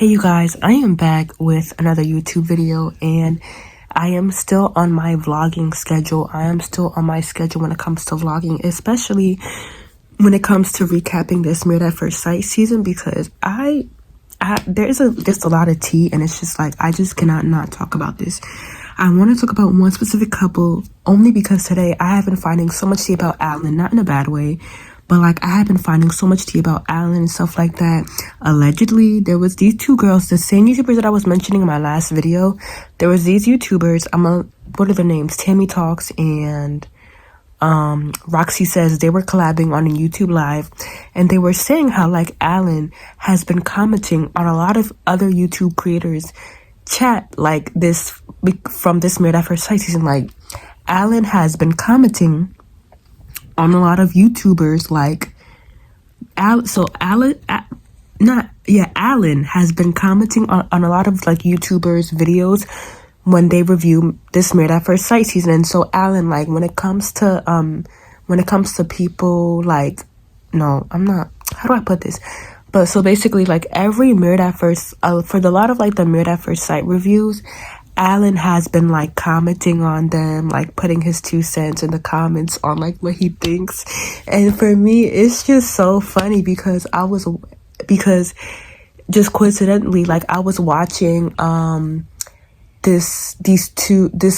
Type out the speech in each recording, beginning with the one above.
Hey you guys, I am back with another YouTube video and I am still on my vlogging schedule. I am still on my schedule when it comes to vlogging, especially when it comes to recapping this Married at First Sight season, because there's just a lot of tea and it's just like, I just cannot not talk about this. I want to talk about one specific couple only because today I have been finding so much tea about Alan, not in a bad way, but like I have been finding so much tea about Alan and stuff like that. Allegedly, there was these two girls, the same YouTubers that I was mentioning in my last video. There was these YouTubers, what are their names? Tammy Talks and Roxy Says. They were collabing on a YouTube live and they were saying how like Alan has been commenting on a lot of other YouTube creators chat like this from this Married at First Sight season. Like Alan has been commenting on a lot of YouTubers, like Alan has been commenting on a lot of like YouTubers videos when they review this Married at First Sight season. And so Alan, like when it comes to people like, no, I'm not, how do I put this? But so basically like every Married at First, for a lot of like the Married at First Sight reviews, Alan has been like commenting on them, like putting his 2 cents in the comments on like what he thinks. And for me, it's just so funny because just coincidentally, like I was watching this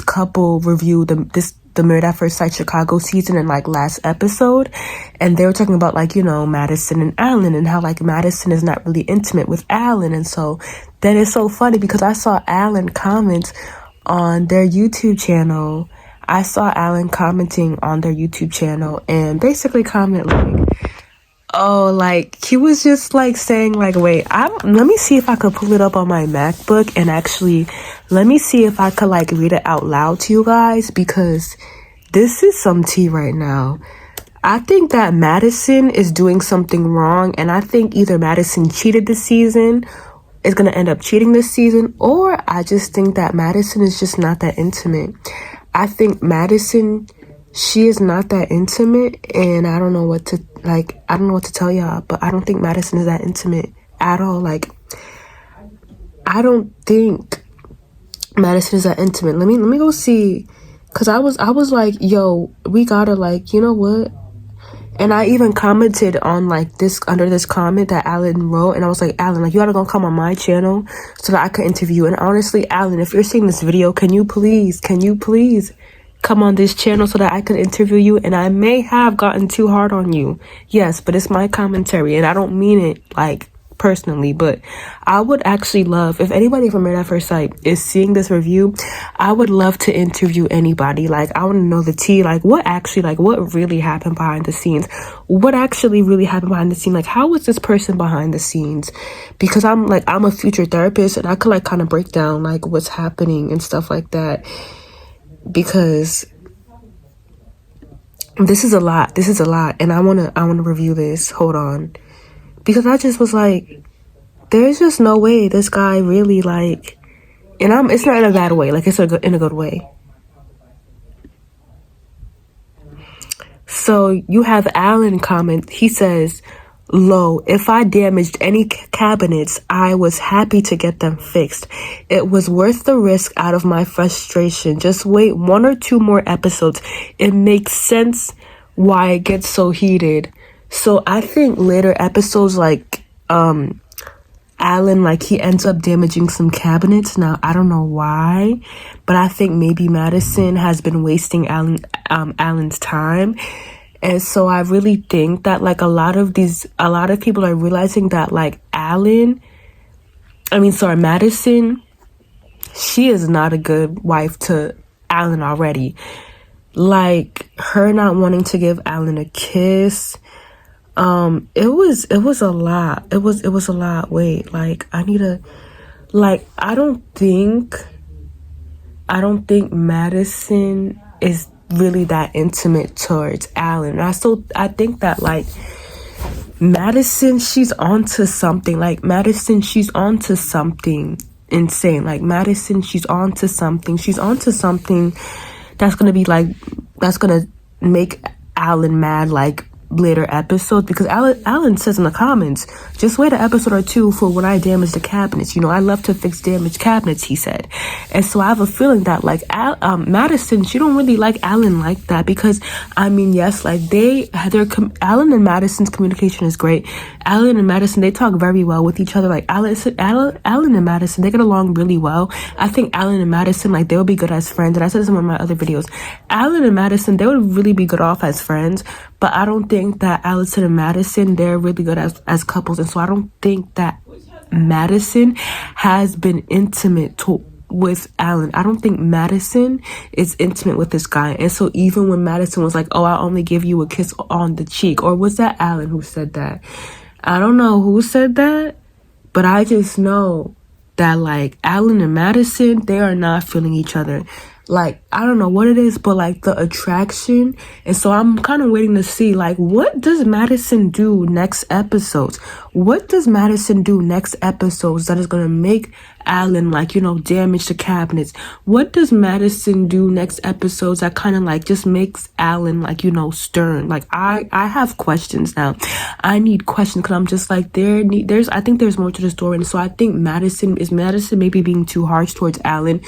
couple review the Married at First Sight Chicago season in like last episode, and they were talking about like, you know, Madison and Alan and how like Madison is not really intimate with Alan. And so then it's so funny because I saw Alan comment on their YouTube channel. I saw Alan commenting on their YouTube channel and basically comment like, oh, like he was just like saying like, wait, let me see if I could pull it up on my MacBook and actually let me see if I could like read it out loud to you guys, because this is some tea right now. I think that Madison is doing something wrong, and I think either Madison cheated this season, is going to end up cheating this season, or I just think that Madison is just not that intimate. I think Madison, she is not that intimate, and I don't know what to tell y'all, but I don't think Madison is that intimate at all. Like, I don't think Madison is that intimate. Let me go see, because I was like, yo, we gotta, like, you know what? And I even commented on like this, under this comment that Alan wrote, and I was like, Alan, like you gotta go come on my channel so that I could interview. And honestly, Alan, if you're seeing this video, can you please come on this channel so that I could interview you? And I may have gotten too hard on you, yes, but it's my commentary and I don't mean it like personally. But I would actually love, if anybody from Married at First Sight is seeing this review, I would love to interview anybody. Like I want to know the tea, like what really happened behind the scenes, what actually really happened behind the scene. Like how was this person behind the scenes? Because I'm a future therapist and I could like kind of break down like what's happening and stuff like that, because this is a lot and I want to review this. Hold on, because I just was like, there's just no way this guy really like, and it's not in a bad way, like it's in a good way. So you have Alan comment, he says, "Lo, if I damaged any cabinets, I was happy to get them fixed. It was worth the risk out of my frustration. Just wait 1 or 2 more episodes. It makes sense why it gets so heated." So I think later episodes, like Alan, like he ends up damaging some cabinets. Now I don't know why, but I think maybe Madison has been wasting Alan's time. And so I really think that like a lot of people are realizing that like Madison, she is not a good wife to Alan already. Like her not wanting to give Alan a kiss. It was a lot. It was a lot. Wait, like I don't think Madison is really that intimate towards Alan. I think that like Madison, she's onto something. Like Madison, she's onto something insane. Like Madison, she's onto something. She's onto something that's gonna make Alan mad, like later episodes, because Alan says in the comments, just wait an episode or two for when I damage the cabinets. I love to fix damaged cabinets, he said. And so I have a feeling that like Madison, she don't really like Alan like that, because yes, like Alan and Madison's communication is great. Alan and Madison, they talk very well with each other. Like Alan and Madison, they get along really well. I think Alan and Madison, like, they would be good as friends. And I said this in one of my other videos, Alan and Madison, they would really be good off as friends. But I don't think that Allison and Madison, they're really good as couples. And so I don't think that Madison has been intimate with Alan. I don't think Madison is intimate with this guy. And so even when Madison was like, oh, I'll only give you a kiss on the cheek, or was that Alan who said that? I don't know who said that, but I just know that like Alan and Madison, they are not feeling each other. Like, I don't know what it is, but like the attraction. And so I'm kind of waiting to see, like, what does Madison do next episodes? What does Madison do next episodes that is going to make Alan, like, damage the cabinets? What does Madison do next episodes that kind of like just makes Alan, like, stern? Like, I have questions now. I need questions, because I'm just like, I think there's more to the story. And so I think Madison maybe being too harsh towards Alan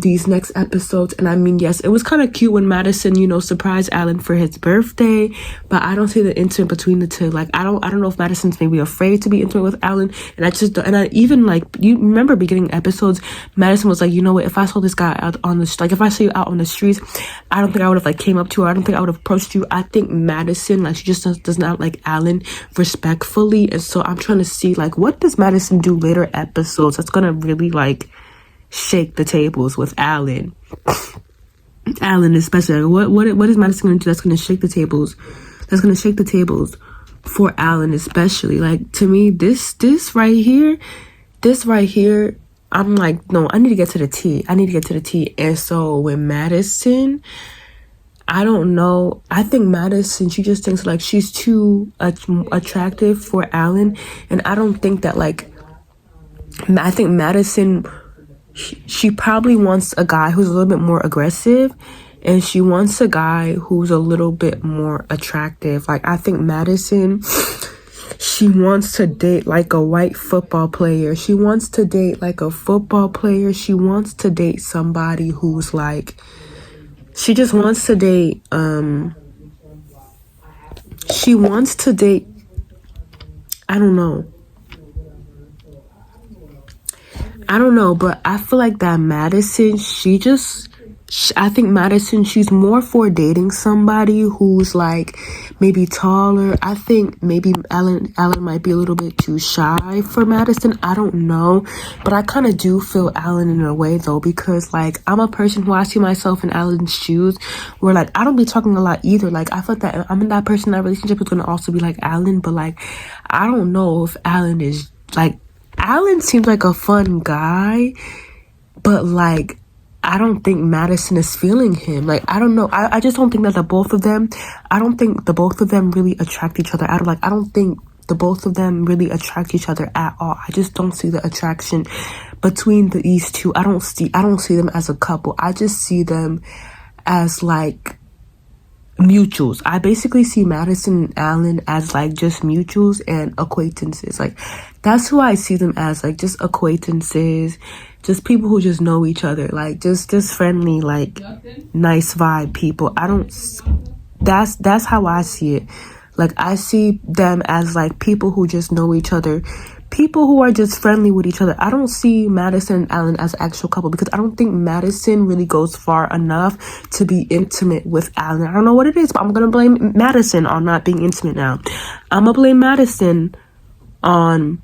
these next episodes. And yes, it was kind of cute when Madison, surprised Alan for his birthday, but I don't see the intimate between the two. Like, I don't know if Madison's maybe afraid to be intimate with Alan. And I just don't, and I even, like, you remember beginning episodes, Madison was like, you know what, if I saw this guy out on the, like, if I saw you out on the streets, I don't think I would have, like, came up to her. I don't think I would have approached you. I think Madison, like, she just does not like Alan respectfully. And so I'm trying to see, like, what does Madison do later episodes that's gonna really, like, shake the tables with Alan especially. Like, what is Madison gonna do that's gonna shake the tables? That's gonna shake the tables for Alan especially. Like, to me, this right here, I'm like, no, I need to get to the T. And so with Madison, I don't know. I think Madison, she just thinks like she's too attractive for Alan, and I don't think that, like, I think Madison, she probably wants a guy who's a little bit more aggressive, and she wants a guy who's a little bit more attractive. Like, I think Madison, she wants to date like a white football player. She wants to date like a football player. She wants to date somebody who's like, she just wants to date, she wants to date, I don't know, but I feel like that Madison, I think Madison, she's more for dating somebody who's like maybe taller. I think maybe Alan might be a little bit too shy for Madison. I don't know, but I kind of do feel Alan in a way though, because like I'm a person who, I see myself in Alan's shoes, where like I don't be talking a lot either. Like, I felt that I'm in that person, that relationship is gonna also be like Alan, but like I don't know if Alan is like, Alan seems like a fun guy, but like I don't think Madison is feeling him. Like, I don't know. I just don't think that the both of them really attract each other. I don't think the both of them really attract each other at all. I just don't see the attraction between these two. I don't see them as a couple. I just see them as like mutuals. I basically see Madison and Alan as like just mutuals and acquaintances. Like, that's who I see them as, like just acquaintances, just people who just know each other, like just friendly, like nice vibe people. That's how I see it. Like, I see them as like people who just know each other, people who are just friendly with each other. I don't see Madison and Alan as an actual couple, because I don't think Madison really goes far enough to be intimate with Alan. I don't know what it is, but I'm gonna blame Madison on not being intimate now. I'm gonna blame Madison on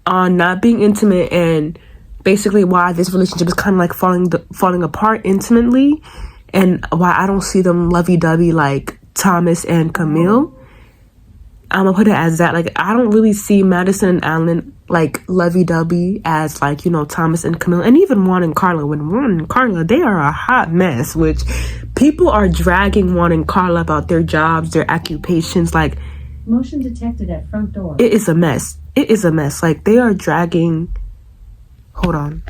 not being intimate, and basically why this relationship is kind of like falling apart intimately, and why I don't see them lovey-dovey like Thomas and Camille. I'm gonna put it as that. Like, I don't really see Madison and Alan like lovey-dovey as like, Thomas and Camille, and even Juan and Carla. When Juan and Carla, they are a hot mess, which people are dragging Juan and Carla about their jobs, their occupations. Like, motion detected at front door. It is a mess. Like, they are dragging. Hold on.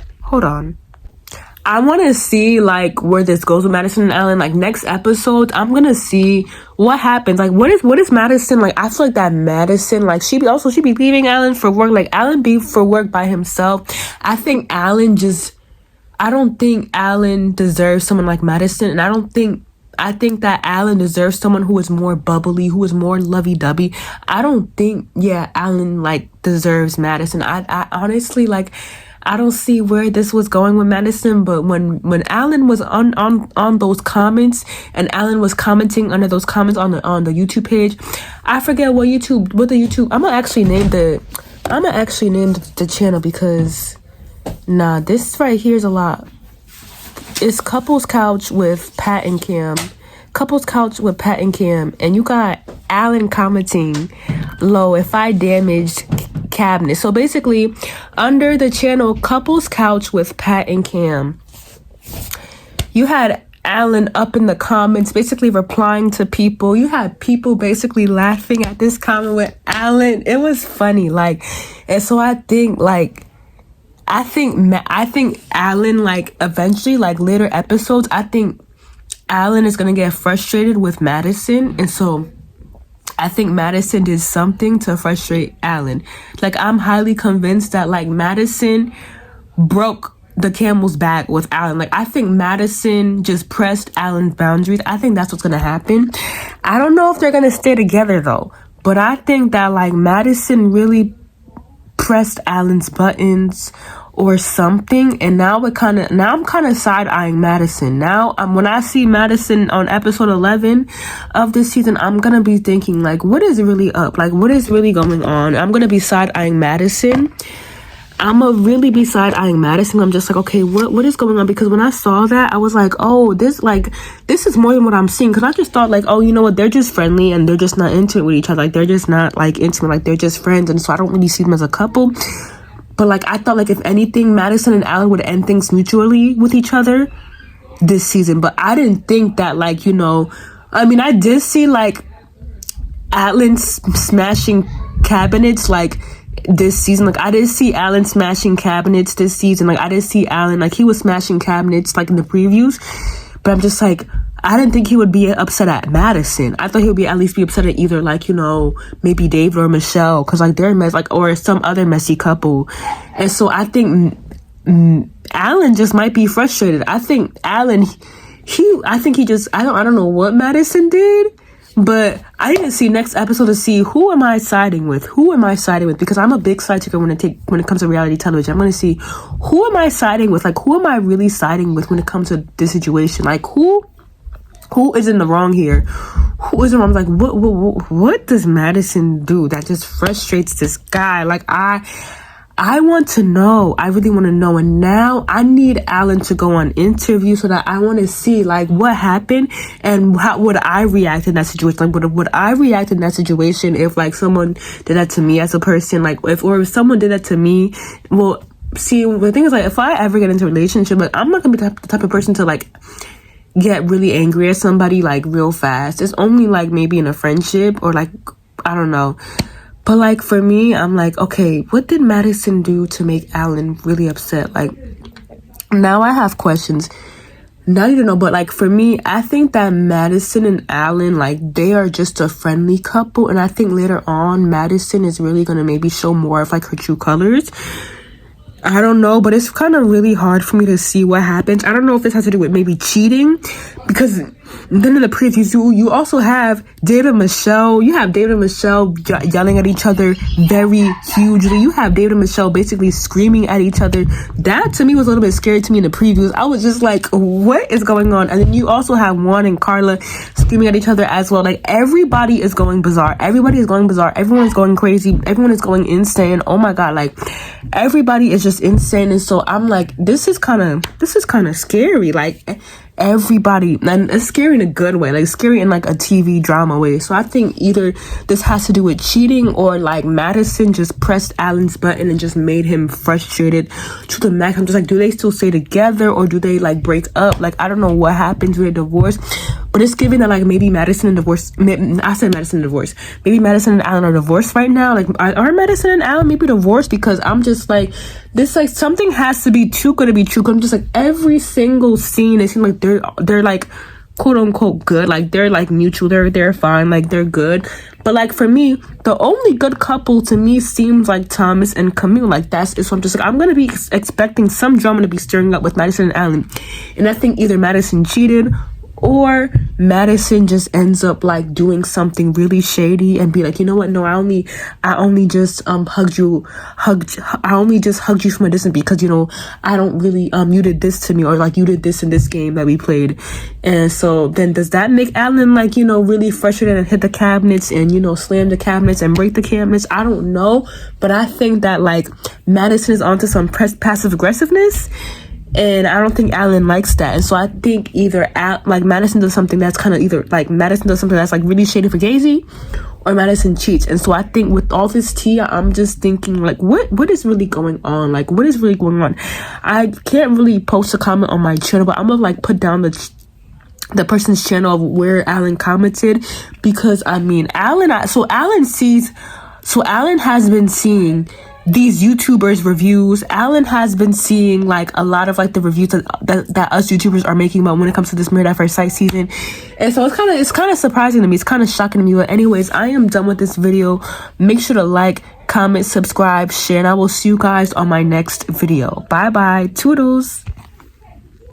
I want to see like where this goes with Madison and Alan. Like next episode, I'm gonna see what happens. Like what is Madison like? I feel like that Madison, like she be leaving Alan for work. Like Alan be for work by himself. I don't think Alan deserves someone like Madison, and I think that Alan deserves someone who is more bubbly, who is more lovey-dovey. I don't think, Alan, like, deserves Madison. I honestly, like, I don't see where this was going with Madison, but when Alan was on those comments, and Alan was commenting under those comments on the YouTube page, I forget what the YouTube, I'm gonna actually name the channel because, this right here is a lot. It's Couples Couch with Pat and Cam. Couples Couch with Pat and Cam. And you got Alan commenting, "Low, if I damaged cabinet." So basically, under the channel Couples Couch with Pat and Cam, you had Alan up in the comments basically replying to people. You had people basically laughing at this comment with Alan. It was funny. Like, and so I think Alan, like, eventually, like, later episodes, I think Alan is going to get frustrated with Madison. And so I think Madison did something to frustrate Alan. Like, I'm highly convinced that, like, Madison broke the camel's back with Alan. Like, I think Madison just pressed Alan's boundaries. I think that's what's going to happen. I don't know if they're going to stay together, though. But I think that, like, Madison really pressed Alan's buttons or something, and now I'm kind of side-eyeing Madison. Now, when I see Madison on episode 11 of this season, I'm gonna be thinking, like, what is really up? Like, what is really going on? I'm gonna be side-eyeing Madison. I'm gonna really be side-eyeing Madison. I'm just like, okay, what is going on? Because when I saw that, I was like, oh, this is more than what I'm seeing. Because I just thought, like, oh, you know what? They're just friendly and they're just not intimate with each other. Like, they're just not, like, intimate. Like, they're just friends. And so I don't really see them as a couple. But, like, I thought, like, if anything, Madison and Alan would end things mutually with each other this season. But I didn't think that, like, you know, I mean, I did see, like, Alan smashing cabinets, like, this season. Like, I did see Alan smashing cabinets this season. Like, I did see Alan, like, he was smashing cabinets, like, in the previews. But I'm just like, I didn't think he would be upset at Madison. I thought he would at least be upset at either, like, you know, maybe David or Michelle, because, like, they're like, or some other messy couple. And so I think Alan just might be frustrated. I think Alan, I don't know what Madison did, but I need to see next episode to see who am I siding with? Because I'm a big side taker when it comes to reality television. I'm going to see who am I siding with? Like, who am I really siding with when it comes to this situation? Like, who is in the wrong here? Who is in the wrong? Like, what does Madison do that just frustrates this guy? Like, I want to know. I really want to know. And now I need Alan to go on interview so that I want to see, like, what happened and how would I react in that situation. Like, would I react in that situation if, like, someone did that to me as a person? Like, if someone did that to me, well, see, the thing is, like, if I ever get into a relationship, like, I'm not going to be the type of person to, like, get really angry at somebody, like, real fast. It's only, like, maybe in a friendship or, like, I don't know. But, like, for me, I'm like, okay, what did Madison do to make Alan really upset? Like, now I have questions. Now you don't know, but, like, for me, I think that Madison and Alan, like, they are just a friendly couple. And I think later on, Madison is really going to maybe show more of, like, her true colors. I don't know, but it's kind of really hard for me to see what happens. I don't know if this has to do with maybe cheating, because then in the previews, you also have David and Michelle. You have David and Michelle yelling at each other very hugely. You have David and Michelle basically screaming at each other. That, to me, was a little bit scary to me in the previews. I was just like, what is going on? And then you also have Juan and Carla screaming at each other as well. Like, everybody is going bizarre. Everybody is going bizarre. Everyone is going crazy. Everyone is going insane. Oh my God. Like, everybody is just insane. And so I'm like, this is kind of scary. Like, everybody, and it's scary in a good way, like scary in like a TV drama way. So I think either this has to do with cheating, or like Madison just pressed Alan's button and just made him frustrated to the max. I'm just like, do they still stay together, or do they like break up? Like, I don't know what happens with a divorce, but it's giving that like maybe Madison and divorce. I said Madison and divorce. Maybe Madison and Alan are divorced right now. Like, are Madison and Alan maybe divorced? Because I'm just like, this like something has to be too good to be true. 'Cause I'm just like, every single scene, it seems like they're like quote unquote good. Like they're like mutual. They're fine. Like they're good. But like for me, the only good couple to me seems like Thomas and Camille. Like that's it. So I'm just like, I'm gonna be expecting some drama to be stirring up with Madison and Alan, and I think either Madison cheated or Madison just ends up like doing something really shady and be like, you know what? No, I only just hugged you from a distance because, you know, I don't really you did this to me, or like you did this in this game that we played. And so then does that make Alan like, you know, really frustrated and hit the cabinets and, you know, slam the cabinets and break the cabinets? I don't know, but I think that like Madison is onto some passive aggressiveness. And I don't think Alan likes that. And so I think either like Madison does something that's kind of either like Madison does something that's like really shady for Gazy, or Madison cheats. And so I think with all this tea, I'm just thinking like, what is really going on? Like, what is really going on? I can't really post a comment on my channel, but I'm gonna like put down the person's channel of where Alan commented, because I mean, Alan has been seeing these YouTubers reviews. Alan has been seeing like a lot of like the reviews that us YouTubers are making about when it comes to this Married at First Sight season. And so it's kind of surprising to me. It's kind of shocking to me. But anyways, I am done with this video. Make sure to like, comment, subscribe, share, and I will see you guys on my next video. Bye bye. Toodles.